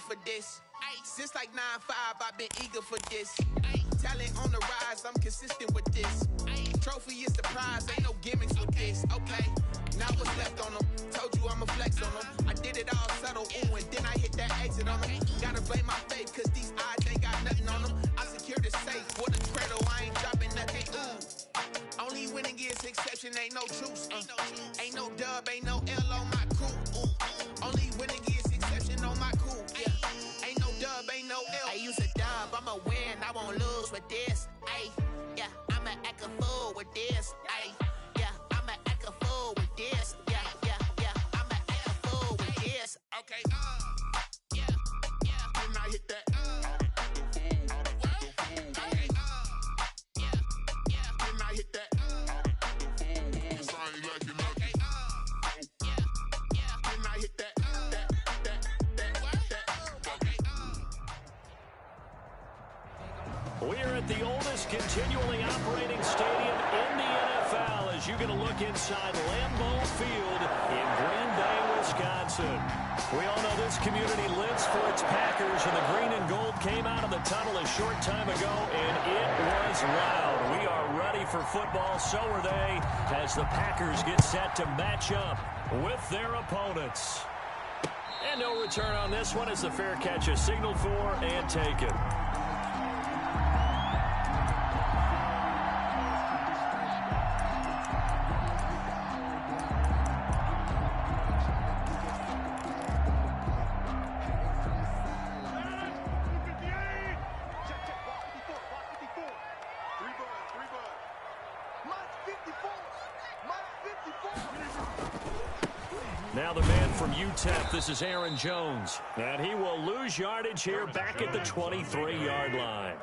for this. Since like 9-5, I've been eager for this. Talent on the rise, I'm consistent with this. Trophy is the prize, ain't no gimmicks with this. Okay, now what's left on them? Told you I'ma flex on them. I did it all subtle, ooh, and then I hit that exit on them. Gotta blame my faith, cause these eyes ain't got nothing on them. I secured the safe for the cradle, I ain't dropping nothing, ooh. Only winning is exception, ain't no truce. Ain't no dub, ain't no L on my crew. Only winning is exception on my crew. Yeah. Ain't no dub, ain't no L. I use a dub, I'ma win, I won't lose with this. Ay, yeah, I'ma act a fool with this. Ay, yeah, I'ma act a fool with this. Yeah, yeah, yeah, I'ma act a fool with this. Okay, yeah, yeah. Then I hit that. We're at the oldest continually operating stadium in the NFL as you get a look inside Lambeau Field in Green Bay, Wisconsin. We all know this community lives for its Packers, and the green and gold came out of the tunnel a short time ago, and it was loud. We are ready for football, so are they, as the Packers get set to match up with their opponents. And no return on this one as the fair catch is signaled for and taken. Now the man from UTEP, this is Aaron Jones. And he will lose yardage here back at the 23-yard line.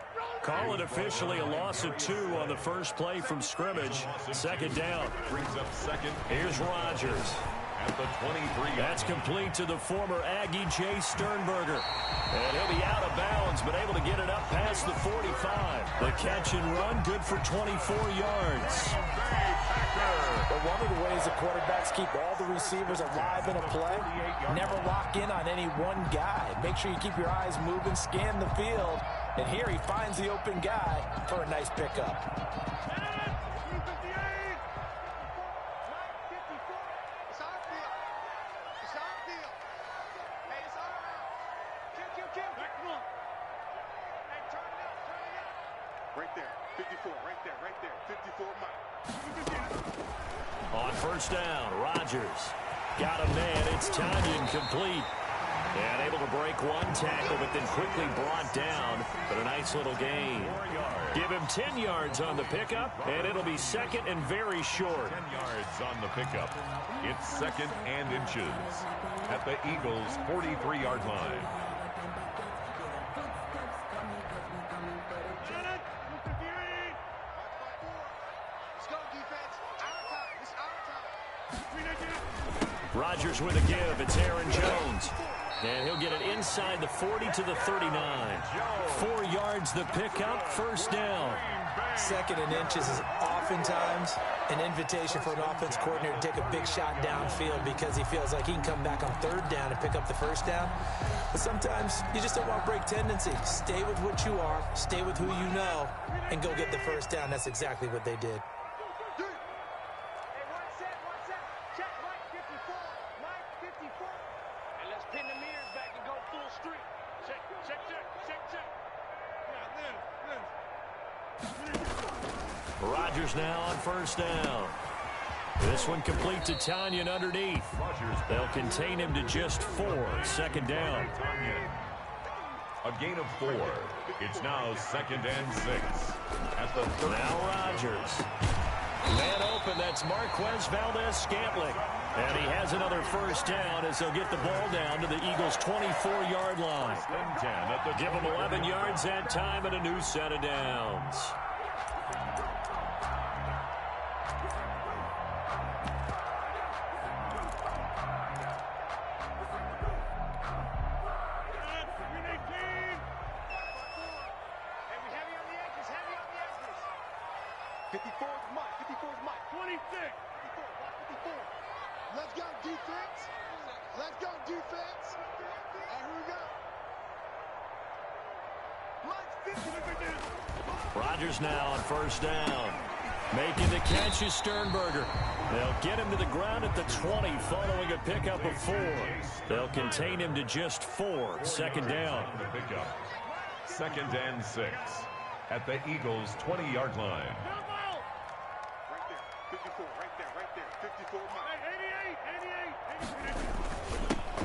Call it officially a loss of 2 on the first play from scrimmage. Second down. Brings up second. Here's Rodgers. At the 23. That's complete to the former Aggie Jay Sternberger. And he'll be out of bounds, but able to get it up past the 45. The catch and run, good for 24 yards. But one of the ways the quarterbacks keep all the receivers alive in a play, never lock in on any one guy. Make sure you keep your eyes moving, scan the field. And here he finds the open guy for a nice pickup. Right there, 54, right there, 54 Mike. On first down, Rodgers got a man. It's Tanyan complete. And able to break one tackle, but then quickly brought down. But a nice little gain. Give him 10 yards on the pickup, and it'll be second and very short. 10 yards on the pickup. It's second and inches at the Eagles' 43-yard line. Rodgers with a give. It's Aaron Jones. And he'll get it inside the 40 to the 39. 4 yards the pickup, first down. Second and inches is oftentimes an invitation for an offense coordinator to take a big shot downfield because he feels like he can come back on third down and pick up the first down. But sometimes you just don't want to break tendency. Stay with what you are, stay with who you know, and go get the first down. That's exactly what they did. Rodgers now on first down. This one complete to Tanyan underneath. They'll contain him to just 4. Second down. A gain of 4. It's now second and 6. At the 30. Now Rodgers. Man open, that's Marquez Valdez-Scantling. And he has another first down as they'll get the ball down to the Eagles' 24-yard line. Give them 11 yards that time and a new set of downs. Let's go defense. Let's go defense. And here we go. Rodgers now on first down. Making the catch is Sternberger. They'll get him to the ground at the 20 following a pickup of 4. They'll contain him to just 4. Second down. Second and 6 at the Eagles' 20-yard line. Right there, 54, right there, 54.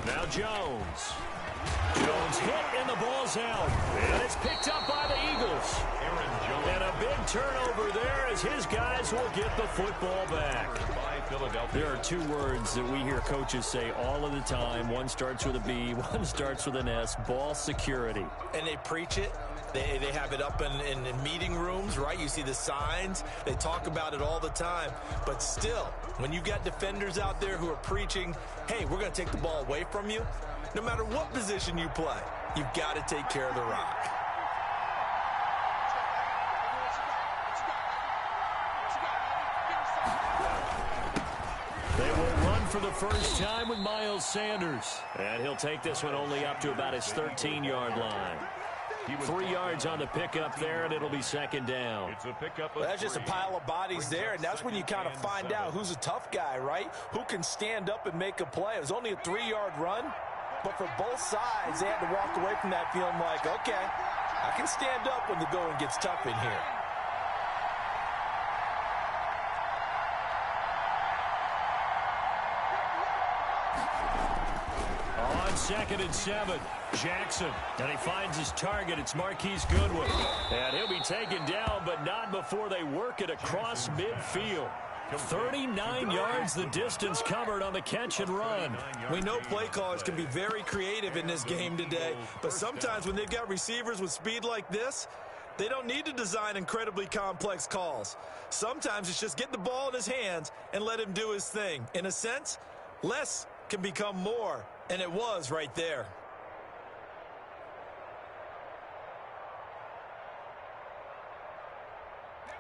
Now Jones. Jones hit and the ball's out. And it's picked up by the Eagles. And a big turnover there as his guys will get the football back. There are 2 words that we hear coaches say all of the time. One starts with a B, one starts with an S. Ball security. And they preach it. They have it up in meeting rooms, right? You see the signs. They talk about it all the time. But still, when you got defenders out there who are preaching, hey, we're going to take the ball away from you, no matter what position you play, you've got to take care of the rock. They will run for the first time with Miles Sanders. And he'll take this one only up to about his 13-yard line. 3 yards on the pickup there, and it'll be second down. It's a pickup Well, that's just a pile of bodies there, and that's when you kind of find out who's a tough guy, right? Who can stand up and make a play. It was only a 3-yard run, but for both sides, they had to walk away from that feeling like, okay, I can stand up when the going gets tough in here. On 2nd and 7, Jackson. And he finds his target. It's Marquise Goodwin. And he'll be taken down, but not before they work it across midfield. 39 yards the distance covered on the catch and run. We know play callers can be very creative in this game today, but sometimes when they've got receivers with speed like this, they don't need to design incredibly complex calls. Sometimes it's just get the ball in his hands and let him do his thing. In a sense, less can become more, and it was right there.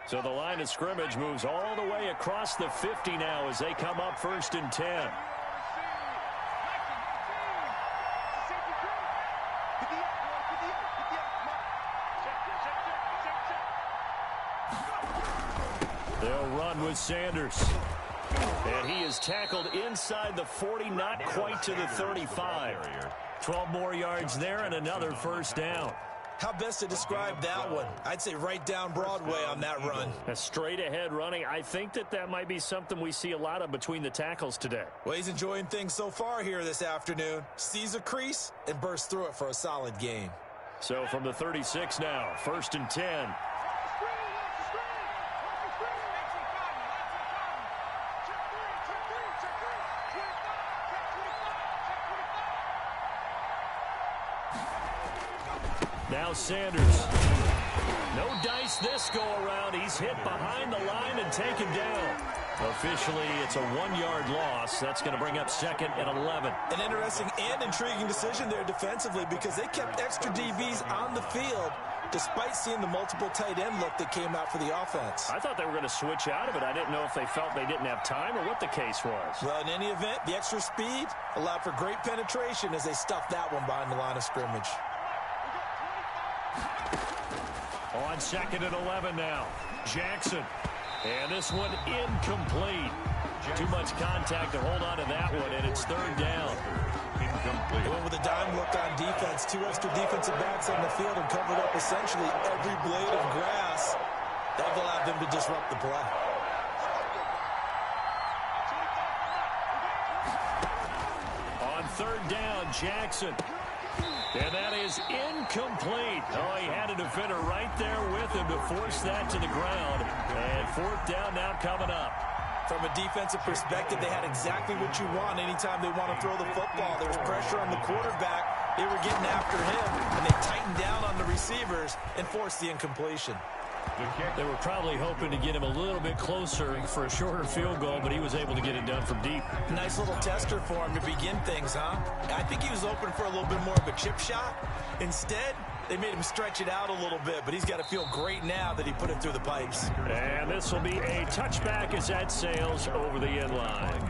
So the line of scrimmage moves all the way across the 50 now as they come up 1st and 10. They'll run with Sanders. And he is tackled inside the 40, not quite to the 35. 12 more yards there and another first down. How best to describe that one? I'd say right down Broadway on that run. A straight ahead running. I think that might be something we see a lot of between the tackles today. Well, he's enjoying things so far here this afternoon. Sees a crease and bursts through it for a solid gain. So from the 36 now, 1st and 10. Now Sanders. No dice this go around. He's hit behind the line and taken down. Officially, it's a 1-yard loss. That's going to bring up 2nd and 11. An interesting and intriguing decision there defensively because they kept extra DBs on the field despite seeing the multiple tight end look that came out for the offense. I thought they were going to switch out of it. I didn't know if they felt they didn't have time or what the case was. Well, in any event, the extra speed allowed for great penetration as they stuffed that one behind the line of scrimmage. On 2nd and 11 now, Jackson. And this one incomplete. Too much contact to hold on to that one, and it's 3rd down. Incomplete. Going with a dime look on defense. 2 extra defensive backs on the field and covered up essentially every blade of grass. That allowed them to disrupt the play. On 3rd down, Jackson. And that is incomplete. Oh, he had a defender right there with him to force that to the ground. And 4th down now coming up. From a defensive perspective, they had exactly what you want anytime they want to throw the football. There was pressure on the quarterback. They were getting after him, and they tightened down on the receivers and forced the incompletion. They were probably hoping to get him a little bit closer for a shorter field goal, but he was able to get it done from deep. Nice little tester for him to begin things, huh? I think he was open for a little bit more of a chip shot. Instead, they made him stretch it out a little bit, but he's got to feel great now that he put it through the pipes. And this will be a touchback as that sails over the end line.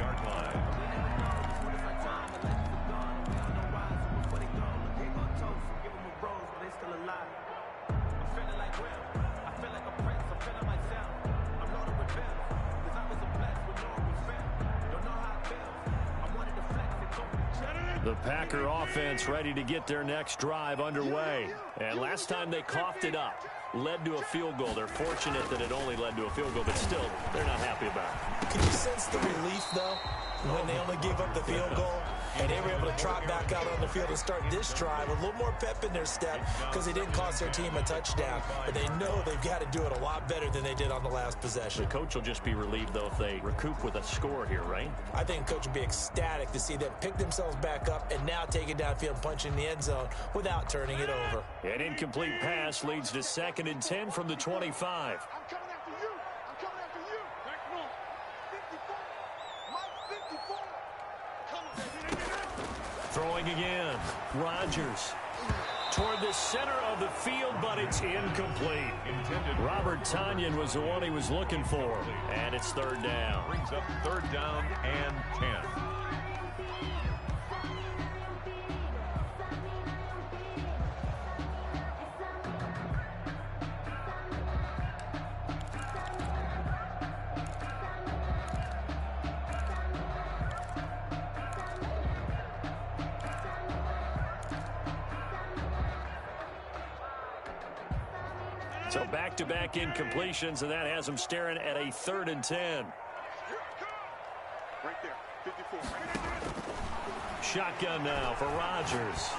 The Packer offense ready to get their next drive underway. And last time they coughed it up, led to a field goal. They're fortunate that it only led to a field goal, but still, they're not happy about it. Can you sense the relief, though, when they only gave up the field goal? And they were able to trot back out on the field and start this drive with a little more pep in their step because they didn't cost their team a touchdown. But they know they've got to do it a lot better than they did on the last possession. The coach will just be relieved, though, if they recoup with a score here, right? I think the coach will be ecstatic to see them pick themselves back up and now take it downfield and punch in the end zone without turning it over. An incomplete pass leads to 2nd and 10 from the 25. I'm coming after you. I'm coming after you. Come on. 54. Mike 54. Come on. Throwing again. Rodgers toward the center of the field, but it's incomplete. Robert Tonyan was the one he was looking for, and it's 3rd down. Brings up 3rd down and 10. So back-to-back incompletions, and that has them staring at a 3rd and 10. Right there. 54. Shotgun now for Rodgers.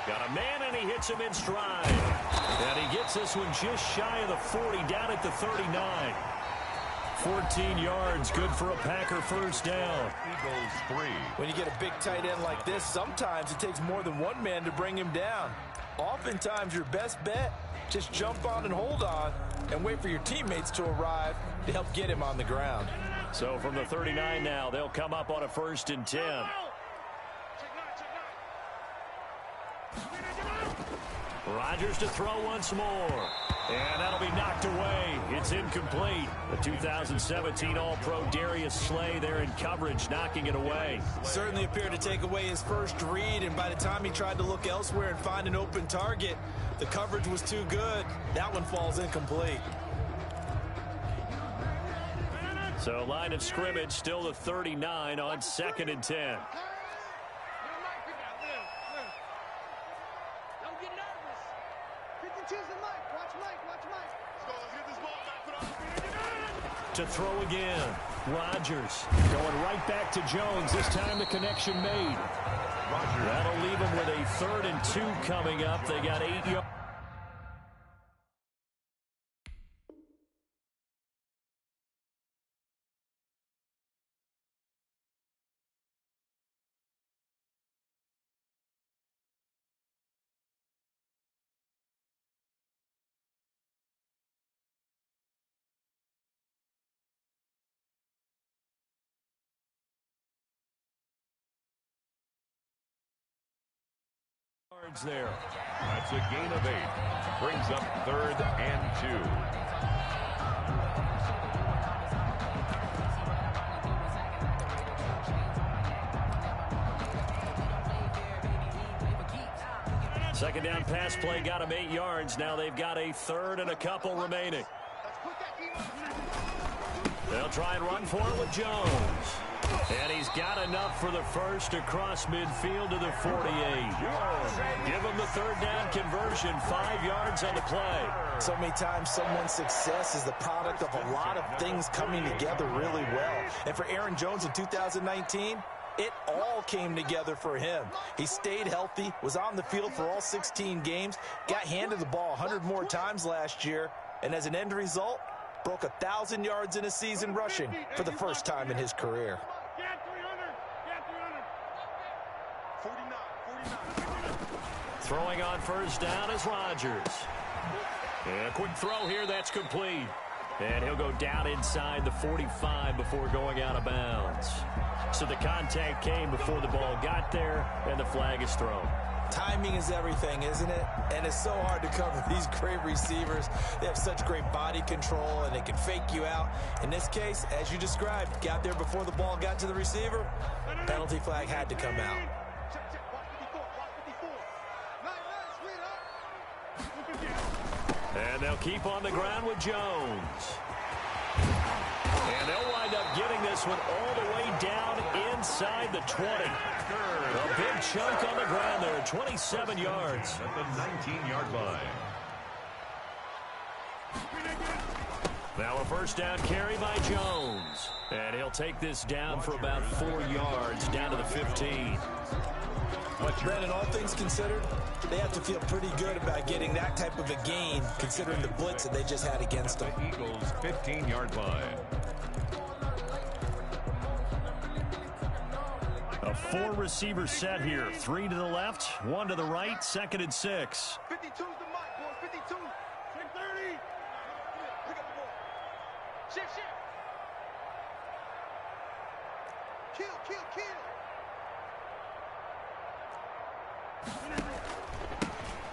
Got a man, and he hits him in stride. And he gets this one just shy of the 40, down at the 39. 14 yards, good for a Packer 1st down. Eagles 3. When you get a big tight end like this, sometimes it takes more than one man to bring him down. Oftentimes, your best bet, just jump on and hold on and wait for your teammates to arrive to help get him on the ground. So from the 39 now, they'll come up on a 1st and 10. Rodgers to throw once more. And that'll be knocked away. It's incomplete. The 2017 All-Pro Darius Slay there in coverage, knocking it away. Certainly appeared to take away his first read, and by the time he tried to look elsewhere and find an open target, the coverage was too good. That one falls incomplete. So line of scrimmage still the 39 on 2nd and 10. To throw again. Rodgers going right back to Jones. This time the connection made. That'll leave them with a 3rd and 2 coming up. They got 8 yards. There. That's a gain of 8. Brings up 3rd and 2. Second down pass play got him 8 yards. Now they've got a 3rd and a couple remaining. They'll try and run for it with Jones. And he's got enough for the first across midfield to the 48. Give him the 3rd down conversion, 5 yards on the play. So many times someone's success is the product of a lot of things coming together really well. And for Aaron Jones in 2019, it all came together for him. He stayed healthy, was on the field for all 16 games, got handed the ball 100 more times last year, and as an end result, broke 1,000 yards in a season rushing for the first time in his career. Throwing on 1st down is Rodgers. And a quick throw here, that's complete. And he'll go down inside the 45 before going out of bounds. So the contact came before the ball got there, and the flag is thrown. Timing is everything, isn't it? And it's so hard to cover these great receivers. They have such great body control, and they can fake you out. In this case, as you described, got there before the ball got to the receiver. Penalty flag had to come out. And they'll keep on the ground with Jones. And they'll wind up getting this one all the way down inside the 20. A big chunk on the ground there, 27 yards. At the 19-yard line. Now a first down carry by Jones. And he'll take this down for about 4 yards, down to the 15. Brandon, all things considered, they have to feel pretty good about getting that type of a gain, considering the blitz that they just had against them. The Eagles' 15-yard line. A 4-receiver set here. 3 to the left, 1 to the right, 2nd and 6. 52's the mark, boy. 52. Check 30. Pick up the ball. Shift. Kill.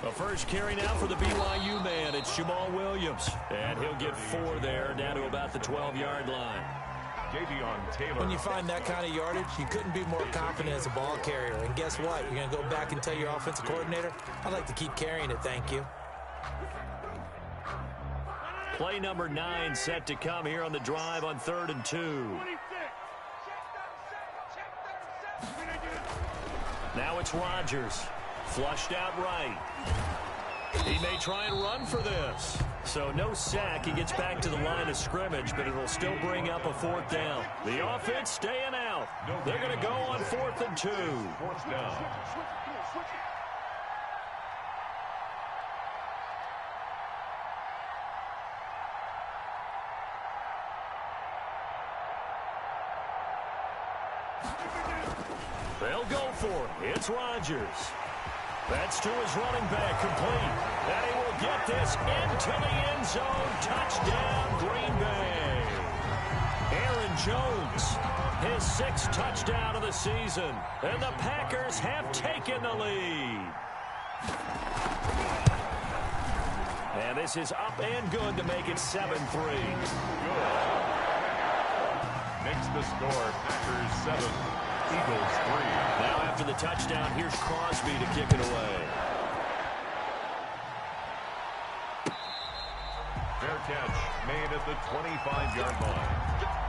The first carry now for the BYU man. It's Jamal Williams. And he'll get 4 there, down to about the 12-yard line. Taylor. When you find that kind of yardage, you couldn't be more confident as a ball carrier. And guess what? You're going to go back and tell your offensive coordinator, I'd like to keep carrying it, thank you. Play number 9 set to come here on the drive on 3rd and 2. Now it's Rodgers. Flushed out right. He may try and run for this. So no sack. He gets back to the line of scrimmage, but it'll still bring up a 4th down. The offense staying out. They're going to go on 4th and 2. 4th down. They'll go for it. It's Rodgers. That's to his running back, complete. And he will get this into the end zone. Touchdown, Green Bay. Aaron Jones, his 6th touchdown of the season. And the Packers have taken the lead. And this is up and good to make it 7-3. Good. Makes the score Packers 7. Eagles 3. Now after the touchdown, here's Crosby to kick it away. Fair catch made at the 25-yard line.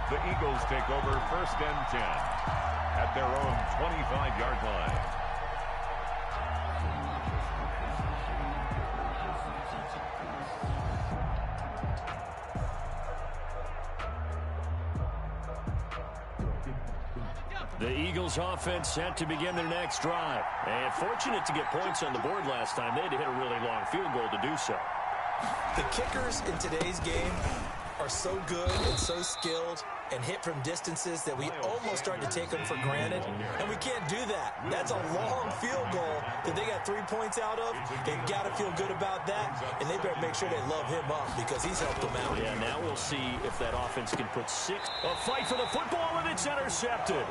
The Eagles take over 1st and 10 at their own 25-yard line. The Eagles offense set to begin their next drive. And fortunate to get points on the board last time. They had to hit a really long field goal to do so. The kickers in today's game are so good and so skilled and hit from distances that we almost start to take them for granted. And we can't do that. That's a long field goal that they got 3 points out of. They've got to feel good about that. And they better make sure they love him up because he's helped them out. Yeah, now we'll see if that offense can put 6. A fight for the football, and it's intercepted.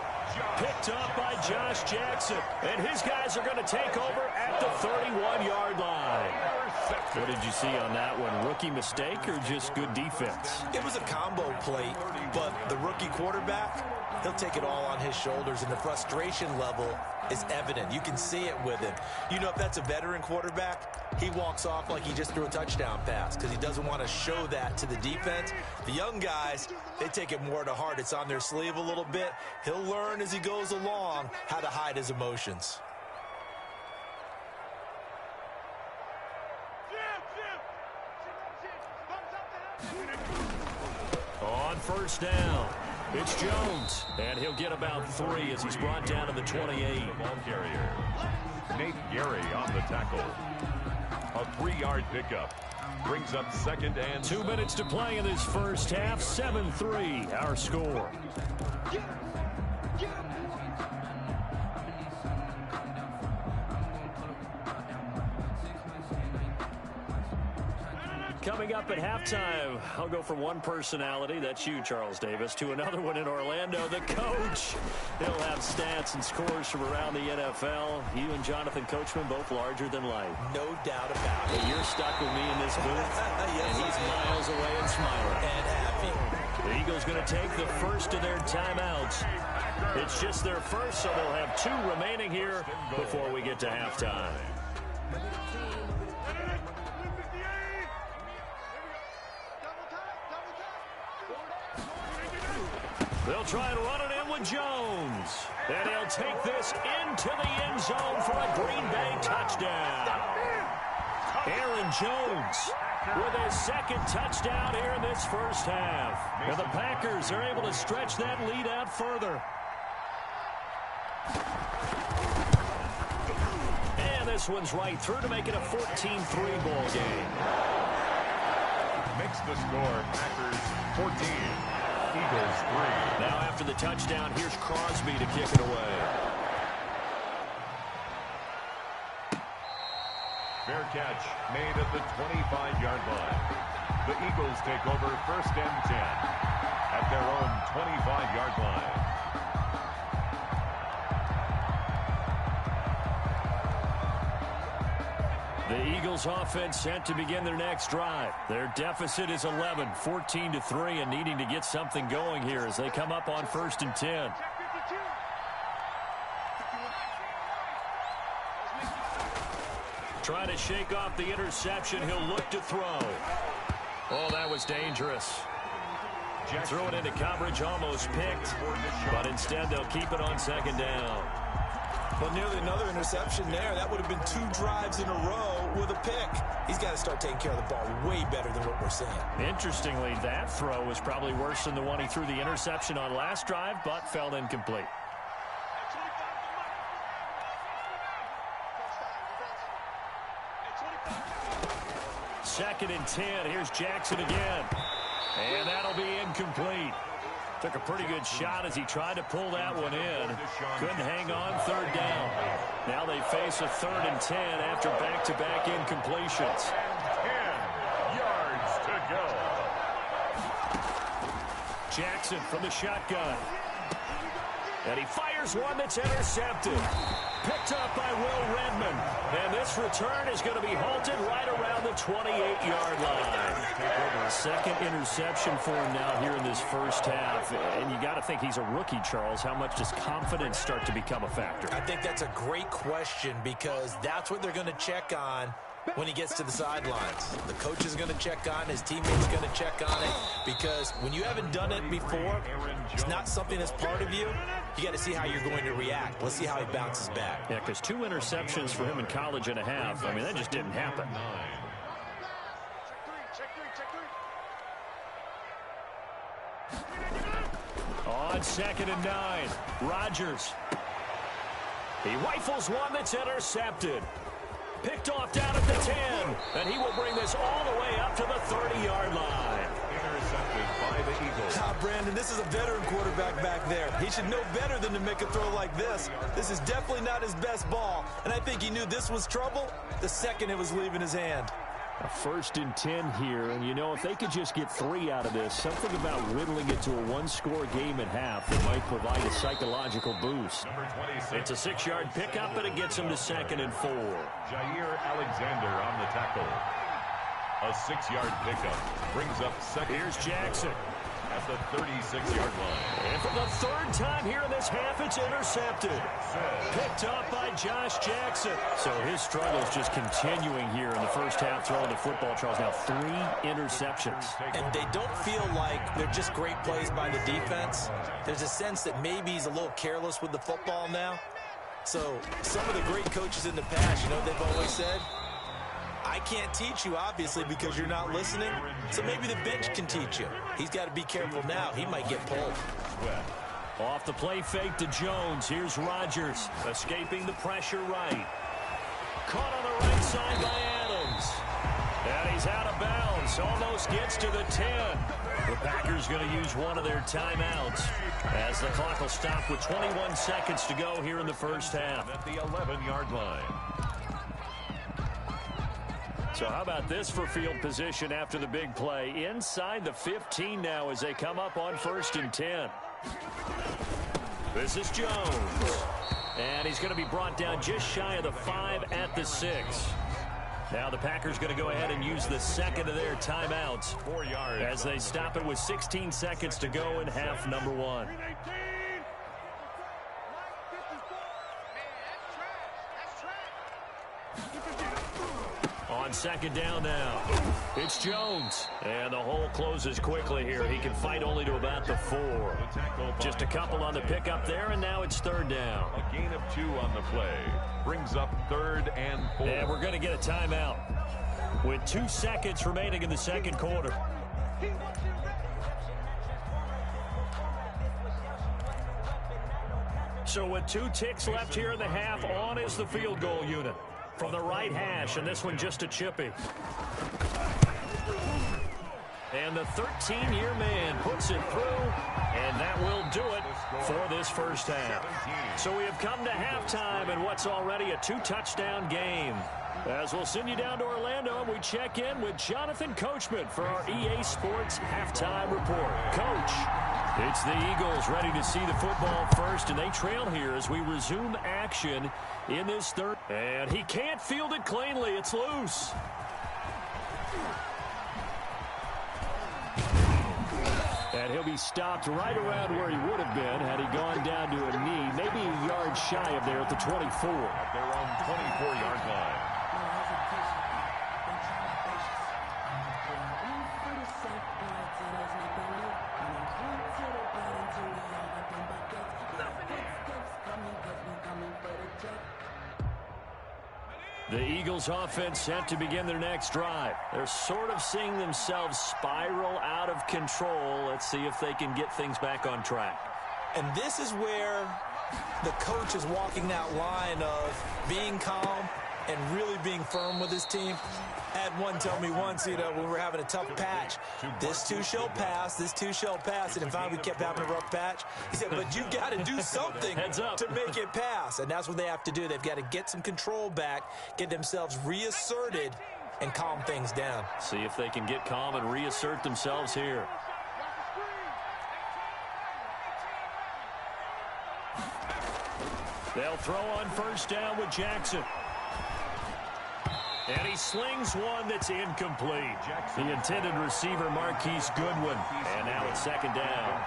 Picked up by Josh Jackson. And his guys are going to take over at the 31-yard line. What did you see on that one? Rookie mistake or just good defense? It was a combo plate, but the rookie quarterback, he'll take it all on his shoulders, and the frustration level is evident. You can see it with him. You know, if that's a veteran quarterback, he walks off like he just threw a touchdown pass because he doesn't want to show that to the defense. The young guys, they take it more to heart. It's on their sleeve a little bit. He'll learn as he goes along how to hide his emotions. On 1st down, it's Jones, and he'll get about 3 as he's brought down to the 28. Ball carrier. Nate Gary on the tackle. A 3-yard pickup. Brings up 2nd and 2 minutes to play in this first half. 7-3, our score. Coming up at halftime, I'll go from one personality, that's you, Charles Davis, to another one in Orlando, the coach. He'll have stats and scores from around the NFL. You and Jonathan Coachman, both larger than life. No doubt about it. But you're stuck with me in this booth, Yes, and he's miles away and smiling. And happy. The Eagles going to take the first of their timeouts. It's just their first, so they'll have 2 remaining here before we get to halftime. They'll try and run it in with Jones. And he'll take this into the end zone for a Green Bay touchdown. Aaron Jones with his second touchdown here in this first half. And the Packers are able to stretch that lead out further. And this one's right through to make it a 14-3 ball game. Makes the score Packers 14, Eagles 3. Now after the touchdown, here's Crosby to kick it away. Fair catch made at the 25-yard line. The Eagles take over first and 10 at their own 25-yard line. The Eagles offense set to begin their next drive. Their deficit is 11, 14-3, and needing to get something going here as they come up on first and 10. Trying to shake off the interception. He'll look to throw. Oh, that was dangerous. Throw it into coverage, almost picked. But instead, they'll keep it on second down. Well, nearly another interception there. That would have been 2 drives in a row with a pick. He's got to start taking care of the ball way better than what we're seeing. Interestingly, that throw was probably worse than the one he threw the interception on last drive, but fell incomplete. Second and 10. Here's Jackson again. And that'll be incomplete. Took a pretty good shot as he tried to pull that one in. Couldn't hang on third down. Now they face a 3rd and 10 after back-to-back incompletions. 10 yards to go. Jackson from the shotgun. And he fires one that's intercepted. Picked up by Will Redmond. And this return is going to be halted right around the 28-yard line. Second interception for him now here in this first half. And you got to think he's a rookie, Charles. How much does confidence start to become a factor? I think that's a great question because that's what they're going to check on when he gets to the sidelines. The coach is going to check on, his teammates going to check on it, because when you haven't done it before, it's not something that's part of you. You got to see how you're going to react. Let's see how he bounces back. Yeah, because 2 interceptions for him in college and a half. I mean, that just didn't happen. On 2nd and 9, Rodgers. He rifles one that's intercepted. Picked off down at the 10, and he will bring this all the way up to the 30-yard line. Intercepted by the Eagles. Brandon, this is a veteran quarterback back there. He should know better than to make a throw like this. This is definitely not his best ball, and I think he knew this was trouble the second it was leaving his hand. A 1st and 10 here, and you know, if they could just get 3 out of this, something about whittling it to a 1-score game at half that might provide a psychological boost. It's a 6-yard pickup, but it gets him to 2nd and 4. Jair Alexander on the tackle. A 6-yard pickup brings up second. Here's Jackson at the 36-yard line. And for the 3rd time here in this half, it's intercepted. Picked up by Josh Jackson. So his struggles just continuing here in the first half throwing the football, Charles. Now 3 interceptions. And they don't feel like they're just great plays by the defense. There's a sense that maybe he's a little careless with the football now. So some of the great coaches in the past, you know what they've always said? I can't teach you, obviously, because you're not listening. So maybe the bench can teach you. He's got to be careful now. He might get pulled. Off the play fake to Jones. Here's Rodgers escaping the pressure right. Caught on the right side by Adams. And he's out of bounds. Almost gets to the 10. The Packers going to use one of their timeouts as the clock will stop with 21 seconds to go here in the first half. At the 11-yard line. So how about this for field position after the big play? Inside the 15 now as they come up on 1st and 10. This is Jones. And he's going to be brought down just shy of the 5 at the 6. Now the Packers going to go ahead and use the 2nd of their timeouts 4 yards as they stop it with 16 seconds to go in half number 1. On on second down now. It's Jones. And the hole closes quickly here. He can fight only to about the 4. Just a couple on the pickup there, and now it's third down. A gain of 2 on the play. Brings up 3rd and 4. And we're going to get a timeout with 2 seconds remaining in the second quarter. So with 2 ticks left here in the half, on is the field goal unit from the right hash, and this one just a chippy. And the 13-year man puts it through, and that will do it for this first half. So we have come to halftime in what's already a 2-touchdown game. As we'll send you down to Orlando, and we check in with Jonathan Coachman for our EA Sports Halftime Report. Coach, it's the Eagles ready to see the football first, and they trail here as we resume action in this third. And he can't field it cleanly. It's loose. And he'll be stopped right around where he would have been had he gone down to a knee, maybe a yard shy of there at the 24. At their own 24-yard line. The Eagles offense set to begin their next drive. They're sort of seeing themselves spiral out of control. Let's see if they can get things back on track. And this is where the coach is walking that line of being calm and really being firm with his team. I had one tell me once, when we were having a tough patch, this too shall pass, this too shall pass. And finally we kept having a rough patch. He said, but you got to do something to make it pass. And that's what they have to do. They've got to get some control back, get themselves reasserted, and calm things down. See if they can get calm and reassert themselves here. They'll throw on first down with Jackson. And he slings one that's incomplete. The intended receiver, Marquise Goodwin. And now it's second down.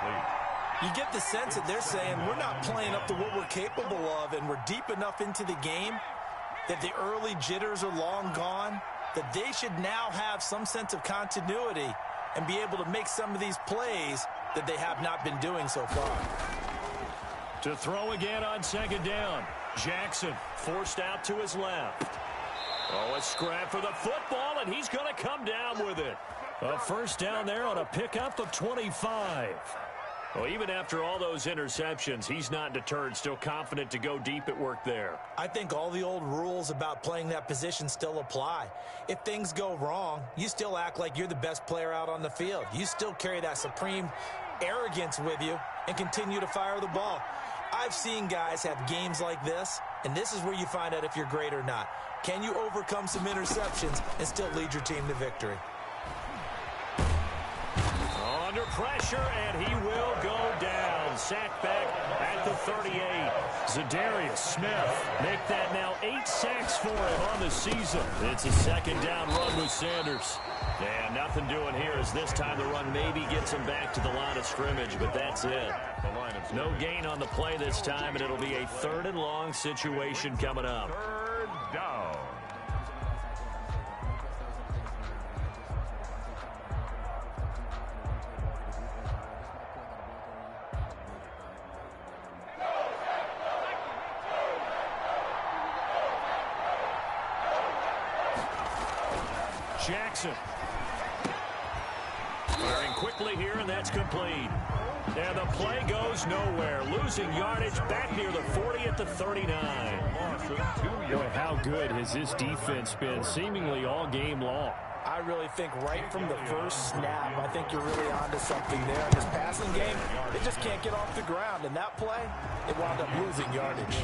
You get the sense that they're saying we're not playing up to what we're capable of, and we're deep enough into the game that the early jitters are long gone, that they should now have some sense of continuity and be able to make some of these plays that they have not been doing so far. To throw again on second down. Jackson forced out to his left. Oh, a scrap for the football, and he's going to come down with it. A first down there on a pickup of 25. Well, even after all those interceptions, he's not deterred, still confident to go deep at work there. I think all the old rules about playing that position still apply. If things go wrong, you still act like you're the best player out on the field. You still carry that supreme arrogance with you and continue to fire the ball. I've seen guys have games like this, and this is where you find out if you're great or not. Can you overcome some interceptions and still lead your team to victory? Under pressure, and he will go down. Sacked back at the 38. Zadarius Smith make that now 8 sacks for him on the season. It's a second down run with Sanders. And nothing doing here as this time the run maybe gets him back to the line of scrimmage, but that's it. No gain on the play this time, and it'll be a 3rd and long situation coming up. 3rd down. Jackson. Firing quickly here, and that's complete. And the play goes nowhere. Losing yardage back near the 40 at the 39. Boy, how good has this defense been seemingly all game long? I really think right from the first snap, I think you're really onto something there. In this passing game, they just can't get off the ground. And that play, it wound up losing yardage.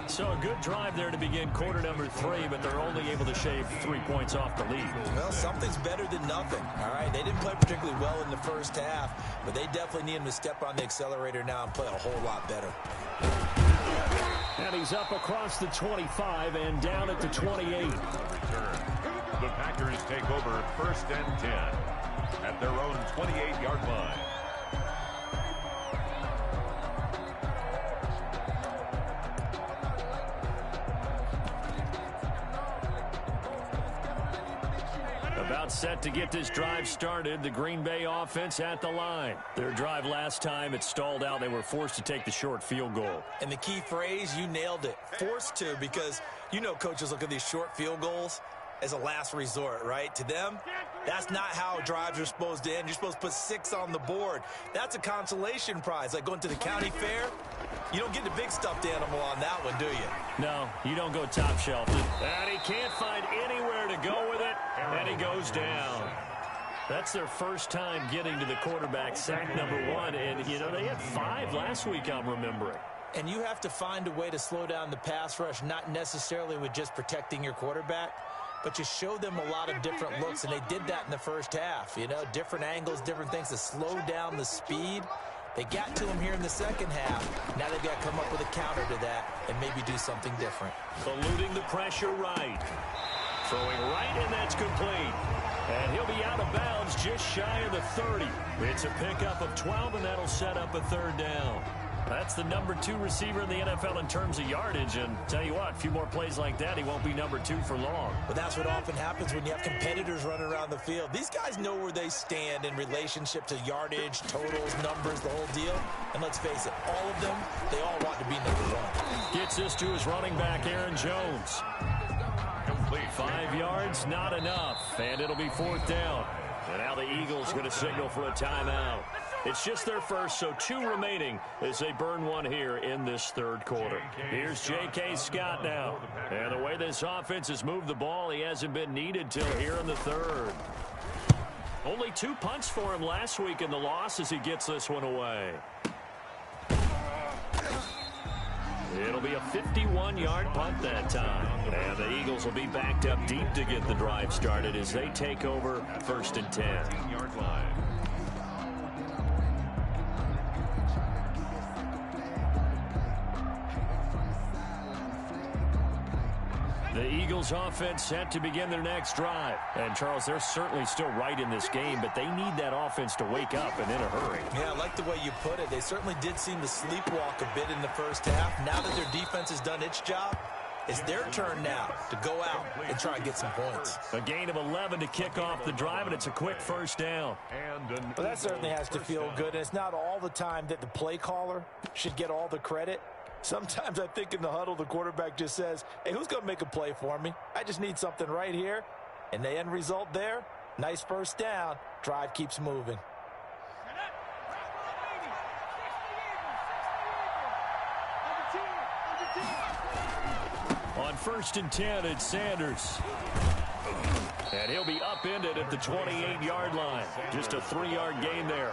So a good drive there to begin quarter number 3, but they're only able to shave 3 points off the lead. Well, something's better than nothing, all right? They didn't play particularly well in the first half, but they definitely need him to step on the accelerator now and play a whole lot better. And he's up across the 25 and down at the 28. The Packers take over 1st and 10 at their own 28-yard line. about set to get this drive started. The Green Bay offense at the line. Their drive last time, it stalled out. They were forced to take the short field goal. And the key phrase, you nailed it. Forced to, because you know coaches look at these short field goals as a last resort, right? To them, that's not how drives are supposed to end. You're supposed to put 6 on the board. That's a consolation prize, like going to the county fair. You don't get the big stuffed animal on that one, do you? No, you don't go top shelf. And he can't find anywhere to go with it, and he goes down. That's their first time getting to the quarterback, sack number 1. And, you know, they had 5 last week, I'm remembering. And you have to find a way to slow down the pass rush, not necessarily with just protecting your quarterback, but you show them a lot of different looks, and they did that in the first half. You know, different angles, different things to slow down the speed. They got to him here in the second half. Now they've got to come up with a counter to that and maybe do something different. Eluding the pressure right. Throwing right, and that's complete. And he'll be out of bounds just shy of the 30. It's a pickup of 12, and that'll set up a third down. That's the number 2 receiver in the NFL in terms of yardage. And tell you what, a few more plays like that, he won't be number 2 for long. But that's what often happens when you have competitors running around the field. These guys know where they stand in relationship to yardage, totals, numbers, the whole deal. And let's face it, all of them, they all want to be number 1. Gets this to his running back, Aaron Jones. Complete. 5 yards, not enough. And it'll be 4th down. And now the Eagles going to signal for a timeout. It's just their first, so 2 remaining as they burn 1 here in this third quarter. Here's J.K. Scott now. And the way this offense has moved the ball, he hasn't been needed till here in the third. Only 2 punts for him last week in the loss as he gets this one away. It'll be a 51-yard punt that time. And the Eagles will be backed up deep to get the drive started as they take over 1st and 10. 10-yard line. The Eagles offense set to begin their next drive. And, Charles, they're certainly still right in this game, but they need that offense to wake up and in a hurry. Yeah, I like the way you put it. They certainly did seem to sleepwalk a bit in the first half. Now that their defense has done its job, it's their turn now to go out and try and get some points. A gain of 11 to kick off the drive, and it's a quick first down. Well, that certainly has to feel good. And it's not all the time that the play caller should get all the credit. Sometimes I think in the huddle, the quarterback just says, hey, who's going to make a play for me? I just need something right here. And the end result there, nice first down. Drive keeps moving. On 1st and 10, it's Sanders. And he'll be upended at the 28-yard line. Just a 3-yard gain there.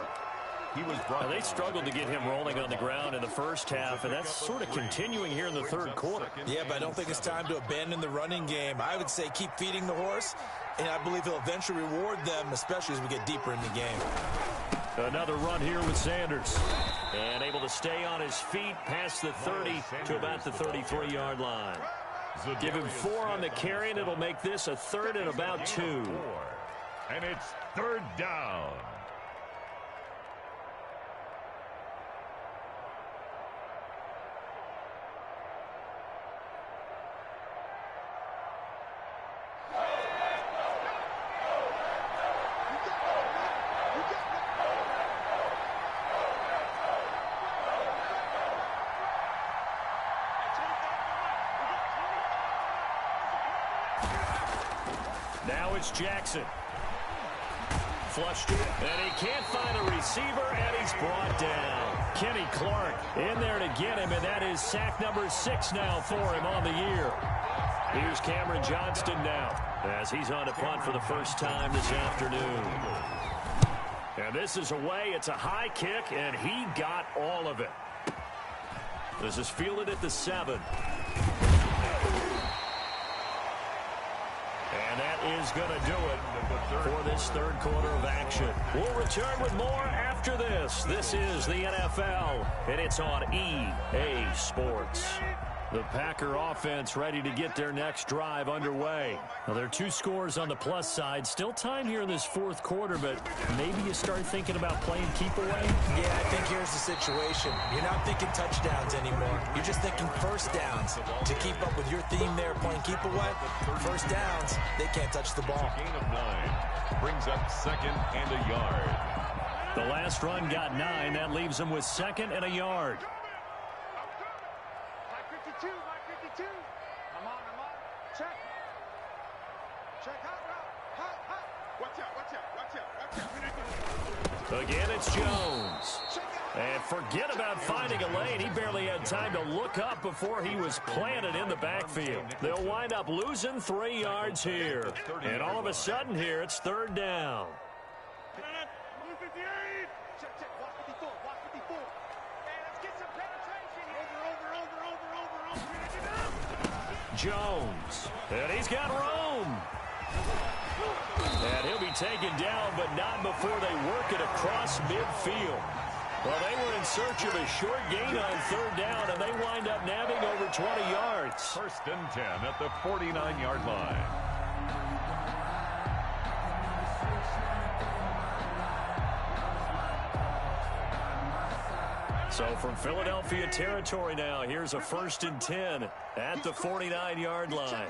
They struggled to get him rolling on the ground in the first half, and that's sort of continuing here in the third quarter. Yeah, but I don't think it's time to abandon the running game. I would say keep feeding the horse, and I believe he'll eventually reward them, especially as we get deeper in the game. Another run here with Sanders. And able to stay on his feet past the 30 to about the 33-yard line. Give him 4 on the carry, and it'll make this a 3rd and about 2. And it's 3rd down. Now it's Jackson. Flushed it, and he can't find a receiver, and he's brought down. Kenny Clark in there to get him, and that is sack number 6 now for him on the year. Here's Cameron Johnston now as he's on a punt for the first time this afternoon. And this is away. It's a high kick, and he got all of it. This is fielded at the 7. And that is going to do it for this third quarter of action. We'll return with more after this. This is the NFL, and it's on EA Sports. The Packer offense ready to get their next drive underway. Well, there are 2 scores on the plus side. Still time here in this fourth quarter, but maybe you start thinking about playing keep away? Yeah, I think here's the situation. You're not thinking touchdowns anymore. You're just thinking first downs. To keep up with your theme there, playing keep away, first downs, they can't touch the ball. Gain of 9 brings up 2nd and a yard. The last run got 9. That leaves them with 2nd and a yard. Again, it's Jones. And forget about finding a lane. He barely had time to look up before he was planted in the backfield. They'll wind up losing 3 yards here. And all of a sudden here, it's 3rd down. Jones. And he's got room. And he'll be taken down, but not before they work it across midfield. Well, they were in search of a short gain on 3rd down, and they wind up nabbing over 20 yards. 1st and 10 at the 49-yard line. So from Philadelphia territory now, here's a 1st and 10 at the 49-yard line.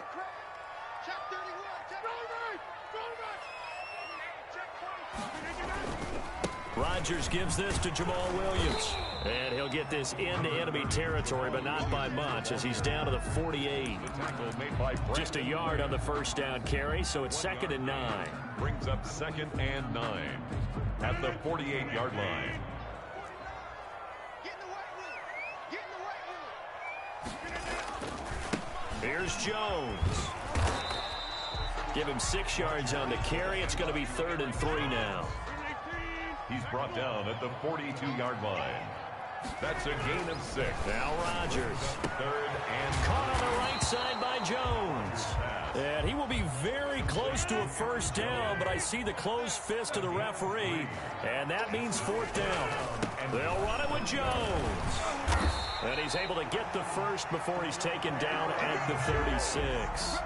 Rodgers gives this to Jamal Williams. And he'll get this into enemy territory, but not by much, as he's down to the 48. Just a yard on the first down carry, so it's 2nd and 9. Brings up 2nd and 9 at the 48-yard line. Here's Jones. Give him 6 yards on the carry. It's going to be 3rd and 3 now. He's brought down at the 42-yard line. That's a gain of 6. Now Rodgers. 3rd and caught on the right side by Jones. And he will be very close to a first down, but I see the closed fist of the referee, and that means 4th down. They'll run it with Jones. And he's able to get the first before he's taken down at the 36.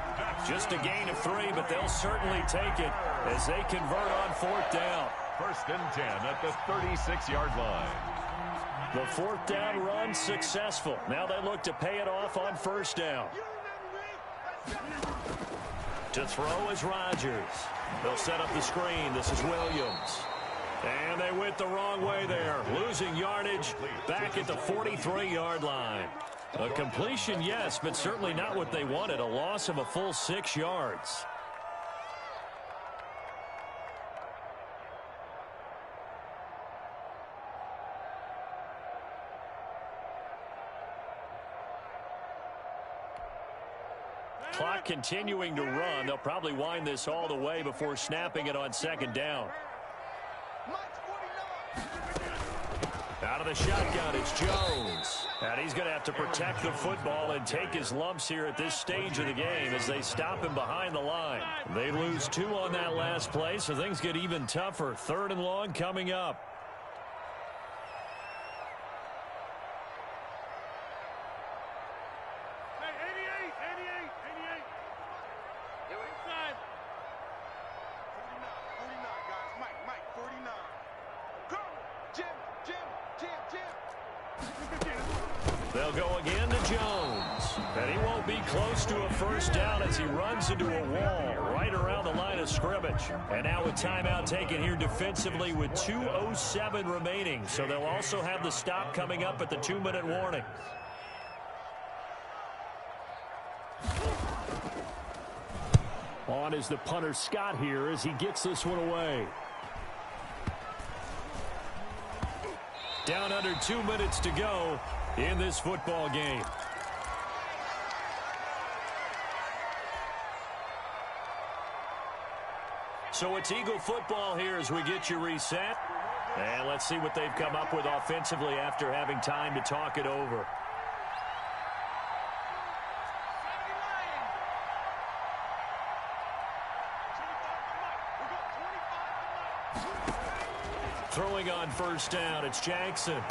Just a gain of 3, but they'll certainly take it as they convert on 4th down. 1st and 10 at the 36-yard line. The 4th down run successful. Now they look to pay it off on 1st down. To throw is Rodgers. They'll set up the screen. This is Williams. And they went the wrong way there. Losing yardage back at the 43-yard line. A completion, yes, but certainly not what they wanted. A loss of a full 6 yards. Clock continuing to run. They'll probably wind this all the way before snapping it on 2nd down. Out of the shotgun, it's Jones. And he's going to have to protect the football and take his lumps here at this stage of the game as they stop him behind the line. They lose 2 on that last play, so things get even tougher. 3rd and long coming up. They'll go again to Jones. And he won't be close to a first down as he runs into a wall right around the line of scrimmage. And now a timeout taken here defensively with 2:07 remaining. So they'll also have the stop coming up at the 2-minute warning. On is the punter Scott here as he gets this one away. Down under 2 minutes to go in this football game. So it's Eagle football here as we get you reset. And let's see what they've come up with offensively after having time to talk it over. Throwing on first down, it's Jackson.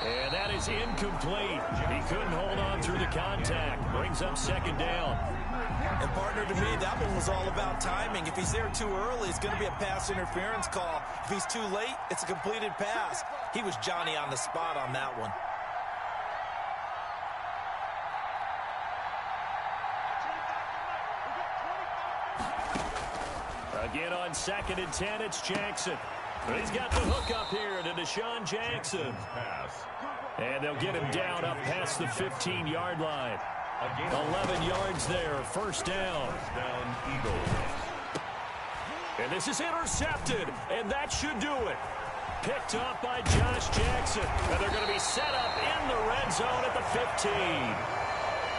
And that is incomplete. He couldn't hold on through the contact. Brings up second down. And, partner, to me, that one was all about timing. If he's there too early, it's going to be a pass interference call. If he's too late, it's a completed pass. He was Johnny on the spot on that one. Again on 2nd and 10, it's Jackson. He's got the hook up here to Deshaun Jackson. And they'll get him down up past the 15-yard line. 11 yards there, first down. Eagles. And this is intercepted, and that should do it. Picked up by Josh Jackson. And they're going to be set up in the red zone at the 15.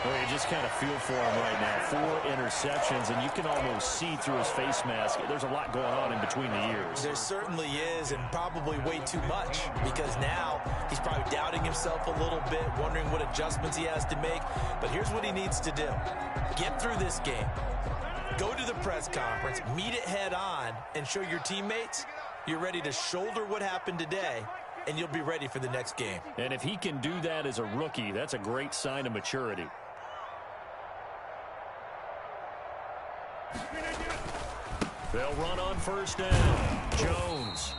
Well, you just kind of feel for him right now. 4 interceptions, and you can almost see through his face mask. There's a lot going on in between the ears. There certainly is, and probably way too much, because now he's probably doubting himself a little bit, wondering what adjustments he has to make. But here's what he needs to do. Get through this game. Go to the press conference, meet it head on, and show your teammates you're ready to shoulder what happened today, and you'll be ready for the next game. And if he can do that as a rookie, that's a great sign of maturity. They'll run on first down. Jones.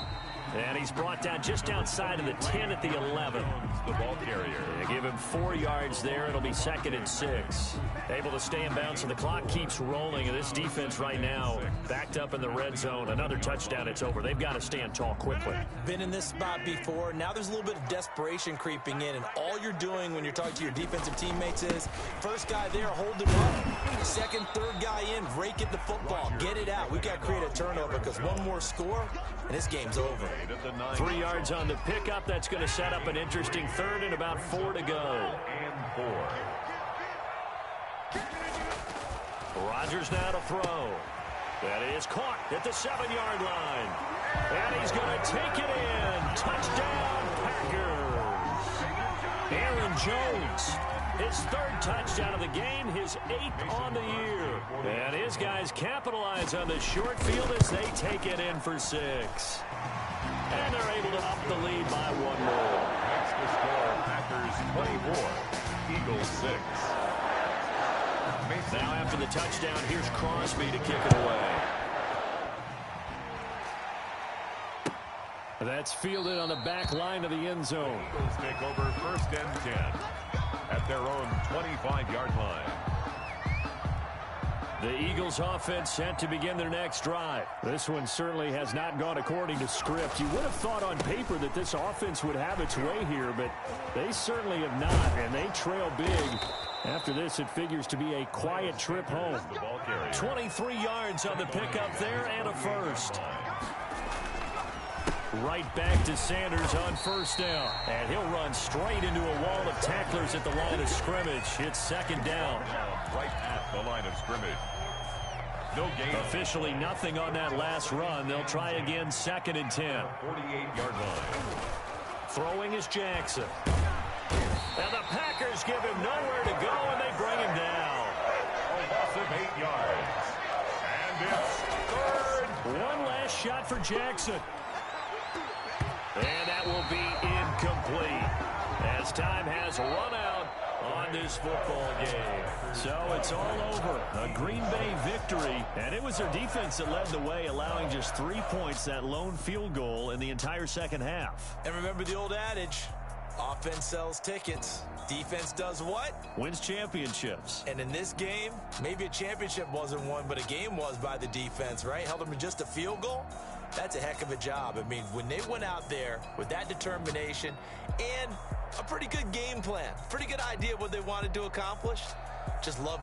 And he's brought down just outside of the 10 at the 11. The ball carrier. They give him 4 yards there. It'll be 2nd and 6. Able to stay in bounds, so the clock keeps rolling. And this defense right now backed up in the red zone. Another touchdown, it's over. They've got to stand tall quickly. Been in this spot before. Now there's a little bit of desperation creeping in. And all you're doing when you're talking to your defensive teammates is, first guy there, hold him up. Second, third guy in, rake it the football. Get it out. We've got to create a turnover because one more score, and this game's over. 3 yards on the pickup. That's going to set up an interesting 3rd and about 4 to go. And 4. Rodgers now to throw. That is caught at the 7-yard line. And he's going to take it in. Touchdown, Packers. Aaron Jones, his 3rd touchdown of the game, his 8th on the year. And his guys capitalize on the short field as they take it in for 6. And they're able to up the lead by 1 more. That's the score. Packers 24, Eagles 6. Now after the touchdown, here's Crosby to kick it away. That's fielded on the back line of the end zone. Eagles take over 1st and 10 at their own 25-yard line. The Eagles offense set to begin their next drive. This one certainly has not gone according to script. You would have thought on paper that this offense would have its way here, but they certainly have not, and they trail big. After this, it figures to be a quiet trip home. 23 yards on the pickup there and a first. Right back to Sanders on first down. And he'll run straight into a wall of tacklers at the line of scrimmage. It's 2nd down. Right at the line of scrimmage. No gain. Officially nothing on that last run. They'll try again 2nd and 10. 48-yard line. Throwing is Jackson. And the Packers give him nowhere to go, and they bring him down. A loss of 8 yards. And it's 3rd. One last shot for Jackson. And that will be incomplete as time has run out on this football game. So it's all over. A Green Bay victory. And it was their defense that led the way, allowing just 3 points, that lone field goal in the entire second half. And remember the old adage, offense sells tickets. Defense does what? Wins championships. And in this game, maybe a championship wasn't won, but a game was by the defense, right? Held them to just a field goal. That's a heck of a job. I mean, when they went out there with that determination and a pretty good game plan, pretty good idea of what they wanted to accomplish, just love